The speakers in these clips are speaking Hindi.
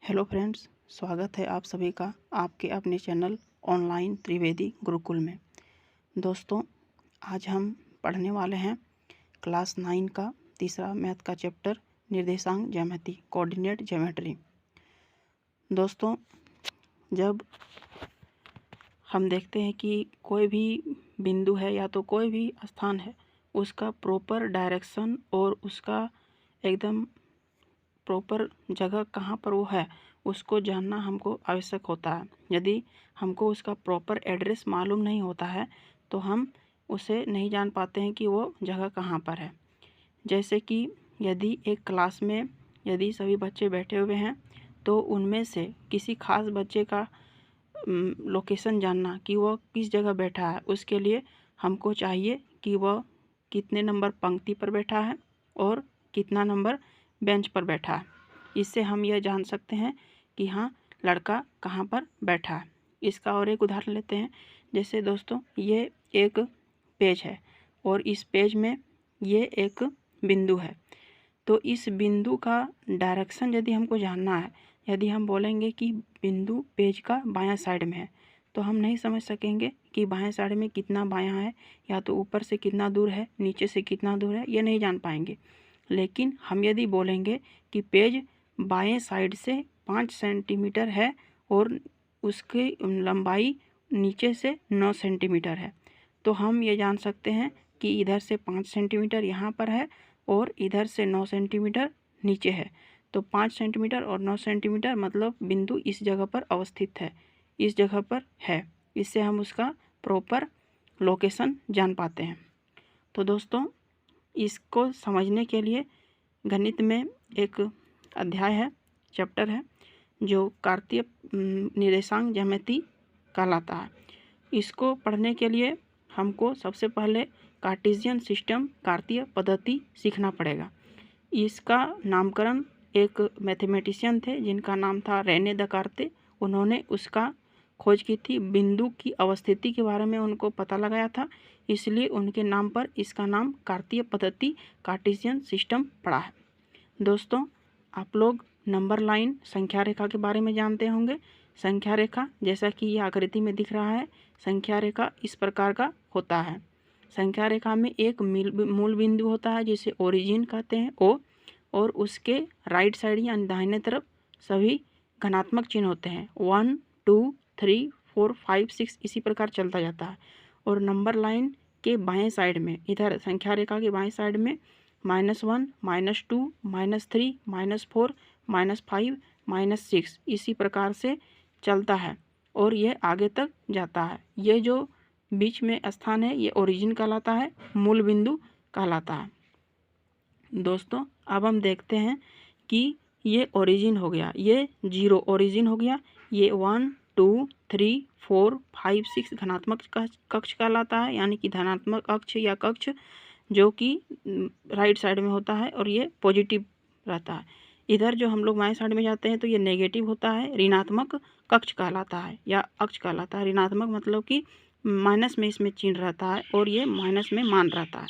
हेलो फ्रेंड्स, स्वागत है आप सभी का आपके अपने चैनल ऑनलाइन त्रिवेदी गुरुकुल में। दोस्तों, आज हम पढ़ने वाले हैं क्लास 9 का तीसरा मैथ का चैप्टर निर्देशांक ज्यामिति कोऑर्डिनेट ज्योमेट्री। दोस्तों, जब हम देखते हैं कि कोई भी बिंदु है या तो कोई भी स्थान है, उसका प्रॉपर डायरेक्शन और उसका एकदम प्रॉपर जगह कहाँ पर वो है उसको जानना हमको आवश्यक होता है। यदि हमको उसका प्रॉपर एड्रेस मालूम नहीं होता है तो हम उसे नहीं जान पाते हैं कि वो जगह कहाँ पर है। जैसे कि यदि एक क्लास में यदि सभी बच्चे बैठे हुए हैं तो उनमें से किसी खास बच्चे का लोकेशन जानना कि वह किस जगह बैठा है, उसके लिए हमको चाहिए कि वह कितने नंबर पंक्ति पर बैठा है और कितना नंबर बेंच पर बैठा है। इससे हम यह जान सकते हैं कि हाँ, लड़का कहाँ पर बैठा है। इसका और एक उदाहरण लेते हैं। जैसे दोस्तों, ये एक पेज है और इस पेज में ये एक बिंदु है। तो इस बिंदु का डायरेक्शन यदि हमको जानना है, यदि हम बोलेंगे कि बिंदु पेज का बायां साइड में है, तो हम नहीं समझ सकेंगे कि बाएं साइड में कितना बायां है, या तो ऊपर से कितना दूर है, नीचे से कितना दूर है, ये नहीं जान पाएंगे। लेकिन हम यदि बोलेंगे कि पेज बाएं साइड से 5 सेंटीमीटर है और उसकी लंबाई नीचे से 9 सेंटीमीटर है, तो हम ये जान सकते हैं कि इधर से 5 सेंटीमीटर यहाँ पर है और इधर से 9 सेंटीमीटर नीचे है। तो 5 सेंटीमीटर और 9 सेंटीमीटर मतलब बिंदु इस जगह पर अवस्थित है, इस जगह पर है। इससे हम उसका प्रॉपर लोकेशन जान पाते हैं। तो दोस्तों, इसको समझने के लिए गणित में एक अध्याय है, चैप्टर है, जो कार्तीय निर्देशांक ज्यामिति कहलाता है। इसको पढ़ने के लिए हमको सबसे पहले कार्टेशियन सिस्टम कार्तीय पद्धति सीखना पड़ेगा। इसका नामकरण एक मैथमेटिशियन थे जिनका नाम था रेने दकार्ते। उन्होंने उसका खोज की थी, बिंदु की अवस्थिति के बारे में उनको पता लगाया था, इसलिए उनके नाम पर इसका नाम कार्तीय पद्धति कार्टेशियन सिस्टम पड़ा है। दोस्तों, आप लोग नंबर लाइन संख्या रेखा के बारे में जानते होंगे। संख्या रेखा, जैसा कि यह आकृति में दिख रहा है, संख्या रेखा इस प्रकार का होता है। संख्या रेखा में एक मूल बिंदु होता है जिसे ओरिजिन कहते हैं, ओ, और उसके राइट साइड यानी दाहिने तरफ सभी धनात्मक चिन्ह होते हैं। 1 2 3 4 5 6 इसी प्रकार चलता जाता है। और नंबर लाइन के बाएं साइड में, इधर संख्या रेखा के बाएं साइड में -1 -2 -3 -4 -5 -6 इसी प्रकार से चलता है और ये आगे तक जाता है। ये जो बीच में स्थान है ये ओरिजिन कहलाता है, मूल बिंदु कहलाता है। दोस्तों, अब हम देखते हैं कि ये ओरिजिन हो गया, ये 0 ओरिजिन हो गया, ये 1 2 3 4 5 6 धनात्मक कक्ष कहलाता है, यानी कि धनात्मक अक्ष या कक्ष जो कि राइट साइड में होता है और ये पॉजिटिव रहता है। इधर जो हम लोग बाएं साइड में जाते हैं तो ये नेगेटिव होता है, ऋणात्मक कक्ष कहलाता है या अक्ष कहलाता है। ऋणात्मक मतलब कि माइनस में इसमें चिन्ह रहता है और ये माइनस में मान रहता है।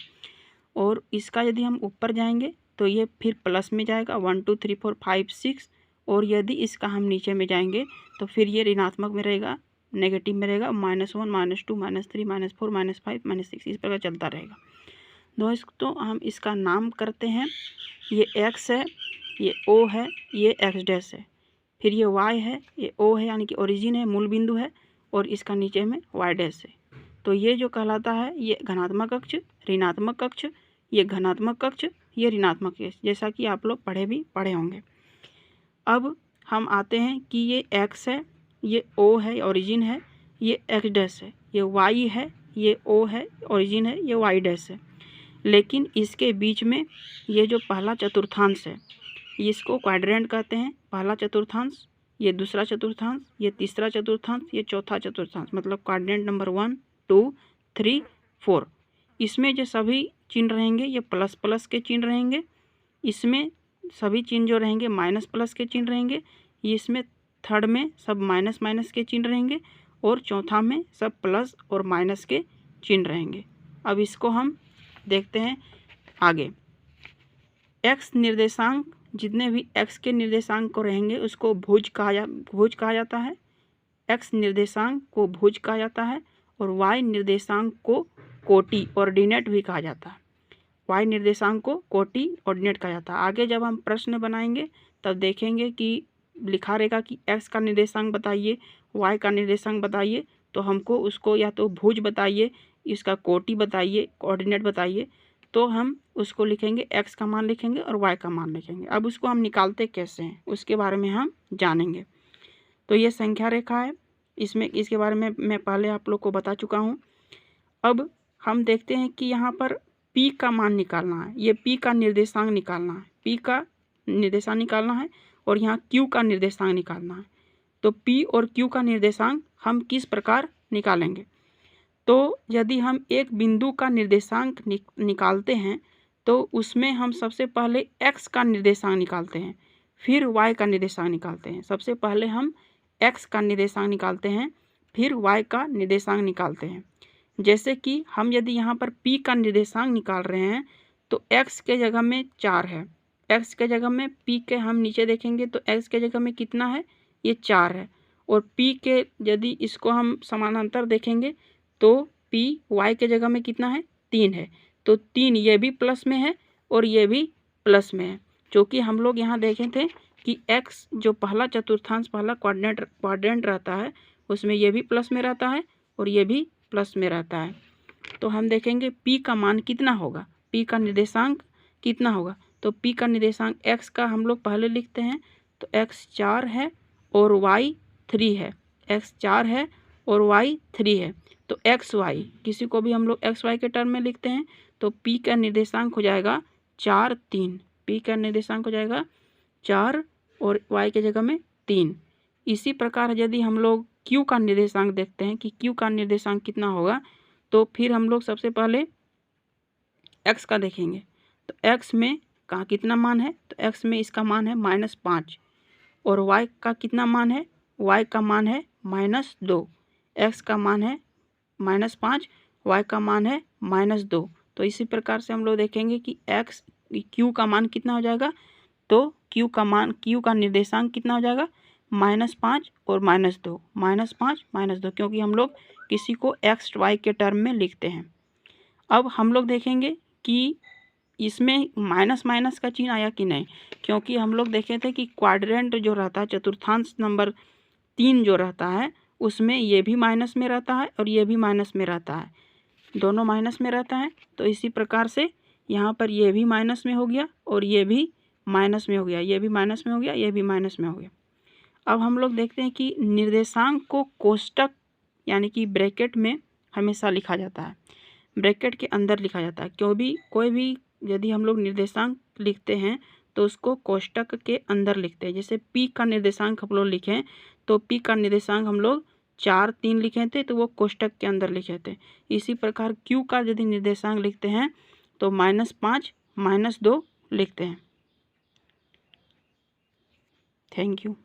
और इसका यदि हम ऊपर जाएंगे तो ये फिर प्लस में जाएगा 1 2 3 4 5 6, और यदि इसका हम नीचे में जाएंगे तो फिर ये ऋणात्मक में रहेगा, नेगेटिव में रहेगा, -1 -2 -3 -4 -5 -6 इस प्रकार चलता रहेगा। दोस्तों, हम इसका नाम करते हैं, ये x है, ये o है, ये x डैश है, फिर ये y है, ये o है यानी कि ओरिजिन है, मूल बिंदु है, और इसका नीचे में y डैश है। तो ये जो कहलाता है ये धनात्मक अक्ष, ऋणात्मक अक्ष, ये धनात्मक अक्ष, ये ऋणात्मक अक्ष, जैसा कि आप लोग पढ़े होंगे। अब हम आते हैं कि ये x है, ये o है, ओरिजिन है, ये x डैश है, ये y है, ये o है, ओरिजिन है, ये y डैश है। लेकिन इसके बीच में ये जो पहला चतुर्थांश है इसको क्वाड्रेंट कहते हैं। पहला चतुर्थांश, ये दूसरा चतुर्थांश, ये तीसरा चतुर्थांश, ये चौथा चतुर्थांश, मतलब क्वाड्रेंट नंबर 1 2 3 4। इसमें जो सभी चिन्ह रहेंगे ये प्लस प्लस के चिन्ह रहेंगे, इसमें सभी चिन्ह जो रहेंगे माइनस प्लस के चिन्ह रहेंगे, इसमें थर्ड में सब माइनस माइनस के चिन्ह रहेंगे और चौथा में सब प्लस और माइनस के चिन्ह रहेंगे। अब इसको हम देखते हैं आगे। x निर्देशांक जितने भी x के निर्देशांक को रहेंगे उसको भुज कहा जाता है। x निर्देशांक को भुज कहा जाता है और y निर्देशांक को कोटि ऑर्डिनेट भी कहा जाता है। y निर्देशांक को कोटि ऑर्डिनेट कहा जाता है। आगे जब हम प्रश्न बनाएंगे तब देखेंगे कि लिखा रहेगा कि x का निर्देशांक बताइए, y का निर्देशांक बताइए, तो हमको उसको या तो भुज बताइए, इसका कोटि बताइए, कोऑर्डिनेट बताइए, तो हम उसको लिखेंगे, x का मान लिखेंगे और y का मान लिखेंगे। अब उसको हम निकालते कैसे हैं उसके बारे में हम जानेंगे। तो ये संख्या रेखा है, इसके बारे में मैं पहले आप लोग को बता चुका हूँ। अब हम देखते हैं कि यहाँ पर p का मान निकालना है, ये p का निर्देशांक निकालना है, p का निर्देशांक निकालना है और यहाँ q का निर्देशांक निकालना है। तो p और q का निर्देशांक हम किस प्रकार निकालेंगे? तो यदि हम एक बिंदु का निर्देशांक निकालते हैं तो उसमें हम सबसे पहले x का निर्देशांक निकालते हैं, फिर y का निर्देशांक निकालते हैं। सबसे पहले हम x का निर्देशांक निकालते हैं, फिर y का निर्देशांक निकालते हैं। जैसे कि हम यदि यहाँ पर p का निर्देशांक निकाल रहे हैं तो x के जगह में 4 है, x के जगह में p के हम नीचे देखेंगे तो x के जगह में कितना है, ये 4 है। और p के यदि इसको हम समानांतर देखेंगे तो p y के जगह में कितना है, 3 है। तो 3 ये भी प्लस में है और ये भी प्लस में है, क्योंकि हम लोग यहाँ देखे थे कि x जो पहला चतुर्थांश पहला क्वाड्रेंट रहता है उसमें ये भी प्लस में रहता है और ये भी प्लस में रहता है। तो हम देखेंगे p का मान कितना होगा, p का निर्देशांक कितना होगा। तो p का निर्देशांक x का हम लोग पहले लिखते हैं, तो x 4 है और y 3 है, x 4 है और y 3 है। तो एक्स वाई किसी को भी हम लोग एक्स वाई के टर्म में लिखते हैं, तो p का निर्देशांक हो जाएगा 4 3, p का निर्देशांक हो जाएगा 4 और y के जगह में 3। इसी प्रकार यदि हम लोग q का निर्देशांक देखते हैं कि q का निर्देशांक कितना होगा, तो फिर हम लोग सबसे पहले x का देखेंगे। तो x में का कितना मान है, तो x में इसका मान है -5 और y का कितना मान है, y का मान है -2, x का मान है -5, y का मान है -2। तो इसी प्रकार से हम लोग देखेंगे कि q का मान कितना हो जाएगा, तो q का निर्देशांक कितना हो जाएगा, -5 और -2, -5 -2, क्योंकि हम लोग किसी को x y के टर्म में लिखते हैं। अब हम लोग देखेंगे कि इसमें माइनस माइनस का चिन्ह आया कि नहीं, क्योंकि हम लोग देखे थे कि क्वाड्रेंट जो रहता है चतुर्थांश नंबर 3 जो रहता है उसमें ये भी माइनस में रहता है और ये भी माइनस में रहता है, दोनों माइनस में रहता है। तो इसी प्रकार से यहाँ पर ये भी माइनस में हो गया और ये भी माइनस में हो गया, ये भी माइनस में हो गया, ये भी माइनस में हो गया। अब हम लोग देखते हैं कि निर्देशांक को कोष्टक यानी कि ब्रैकेट में हमेशा लिखा जाता है, ब्रैकेट के अंदर लिखा जाता है। कोई भी यदि हम लोग निर्देशांक लिखते हैं तो उसको कोष्टक के अंदर लिखते हैं। जैसे p का निर्देशांक हम लोग लिखें तो p का निर्देशांक हम लोग 4 3 लिखे थे तो वो कोष्टक के अंदर लिखे थे। इसी प्रकार q का यदि निर्देशांक लिखते हैं तो -5 -2 लिखते हैं। Thank you.